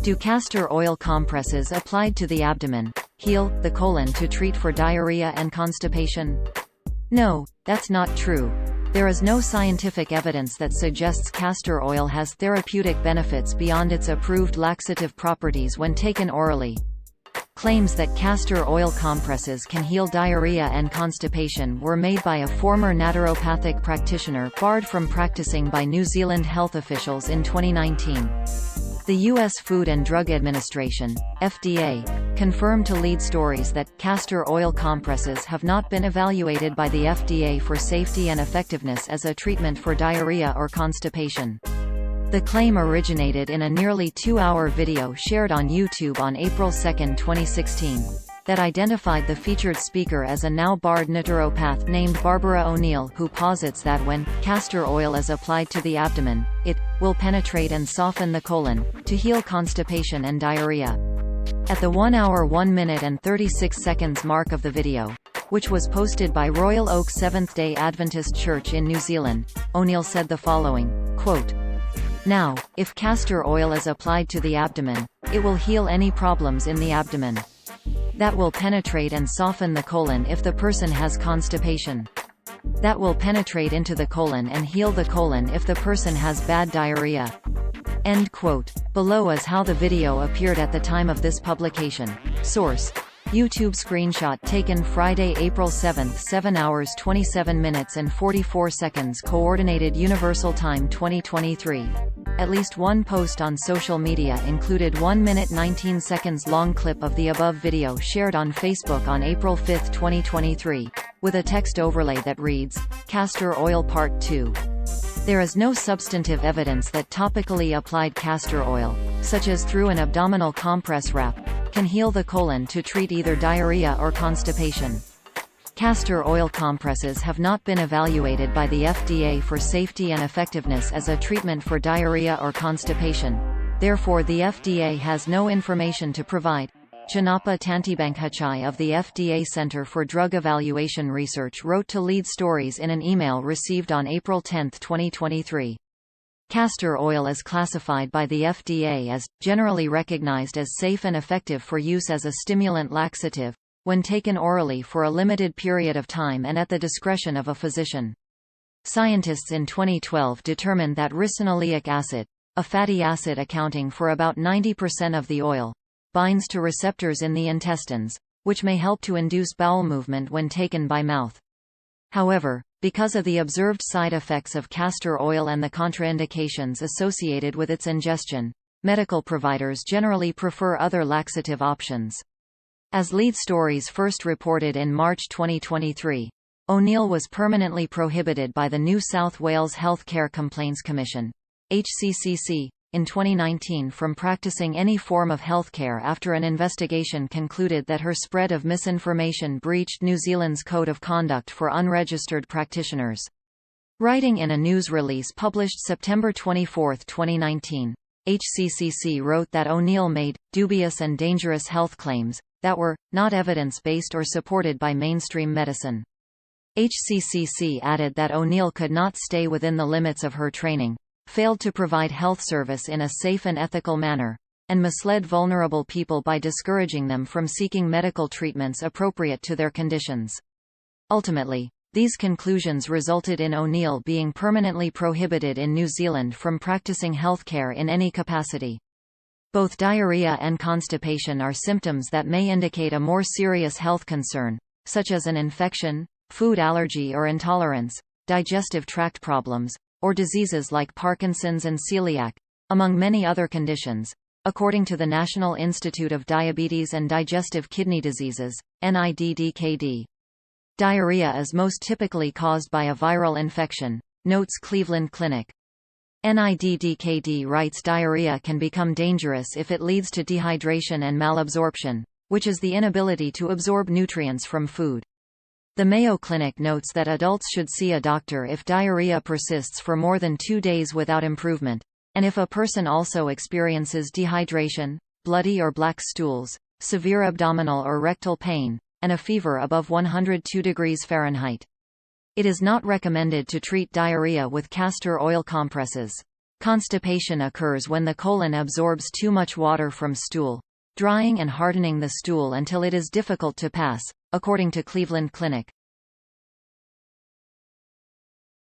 Do castor oil compresses applied to the abdomen heal the colon to treat for diarrhea and constipation? No, that's not true. There is no scientific evidence that suggests castor oil has therapeutic benefits beyond its approved laxative properties when taken orally. Claims that castor oil compresses can heal diarrhea and constipation were made by a former naturopathic practitioner barred from practicing by New Zealand health officials in 2019. The U.S. Food and Drug Administration, FDA, confirmed to lead stories that castor oil compresses have not been evaluated by the FDA for safety and effectiveness as a treatment for diarrhea or constipation. The claim originated in a nearly 2-hour video shared on YouTube on April 2, 2016, that identified the featured speaker as a now-barred naturopath named Barbara O'Neill, who posits that when castor oil is applied to the abdomen, it will penetrate and soften the colon to heal constipation and diarrhea. At the 1 hour 1 minute and 36 seconds mark of the video, which was posted by Royal Oak Seventh-day Adventist Church in New Zealand, O'Neill said the following, quote, "Now, if castor oil is applied to the abdomen, it will heal any problems in the abdomen. That will penetrate and soften the colon if the person has constipation. That will penetrate into the colon and heal the colon if the person has bad diarrhea." End quote. Below is how the video appeared at the time of this publication. Source: YouTube screenshot taken Friday, April 7, 7 hours 27 minutes and 44 seconds Coordinated Universal Time 2023. At least one post on social media included 1 minute 19 seconds long clip of the above video shared on Facebook on April 5, 2023, with a text overlay that reads, "Castor Oil Part 2. There is no substantive evidence that topically applied castor oil, such as through an abdominal compress wrap, can heal the colon to treat either diarrhea or constipation. Castor oil compresses have not been evaluated by the FDA for safety and effectiveness as a treatment for diarrhea or constipation. Therefore, the FDA has no information to provide." Chanapa Tantibankhachai of the FDA Center for Drug Evaluation Research wrote to lead stories in an email received on April 10, 2023. Castor oil is classified by the FDA as generally recognized as safe and effective for use as a stimulant laxative, when taken orally for a limited period of time and at the discretion of a physician. Scientists in 2012 determined that ricinoleic acid, a fatty acid accounting for about 90% of the oil, binds to receptors in the intestines, which may help to induce bowel movement when taken by mouth. However, because of the observed side effects of castor oil and the contraindications associated with its ingestion, medical providers generally prefer other laxative options. As lead stories first reported in March 2023, O'Neill was permanently prohibited by the New South Wales Health Care Complaints Commission, HCCC, in 2019 from practicing any form of healthcare after an investigation concluded that her spread of misinformation breached New Zealand's Code of Conduct for Unregistered Practitioners. Writing in a news release published September 24, 2019, HCCC wrote that O'Neill made dubious and dangerous health claims that were not evidence-based or supported by mainstream medicine. HCCC added that O'Neill could not stay within the limits of her training, failed to provide health service in a safe and ethical manner, and misled vulnerable people by discouraging them from seeking medical treatments appropriate to their conditions. Ultimately, these conclusions resulted in O'Neill being permanently prohibited in New Zealand from practicing healthcare in any capacity. Both diarrhea and constipation are symptoms that may indicate a more serious health concern, such as an infection, food allergy or intolerance, digestive tract problems, or diseases like Parkinson's and celiac, among many other conditions, according to the National Institute of Diabetes and Digestive Kidney Diseases, NIDDKD. Diarrhea is most typically caused by a viral infection, notes Cleveland Clinic. NIDDKD writes diarrhea can become dangerous if it leads to dehydration and malabsorption, which is the inability to absorb nutrients from food. The Mayo Clinic notes that adults should see a doctor if diarrhea persists for more than 2 days without improvement, and if a person also experiences dehydration, bloody or black stools, severe abdominal or rectal pain, and a fever above 102 degrees Fahrenheit. It is not recommended to treat diarrhea with castor oil compresses. Constipation occurs when the colon absorbs too much water from stool, drying and hardening the stool until it is difficult to pass, according to Cleveland Clinic.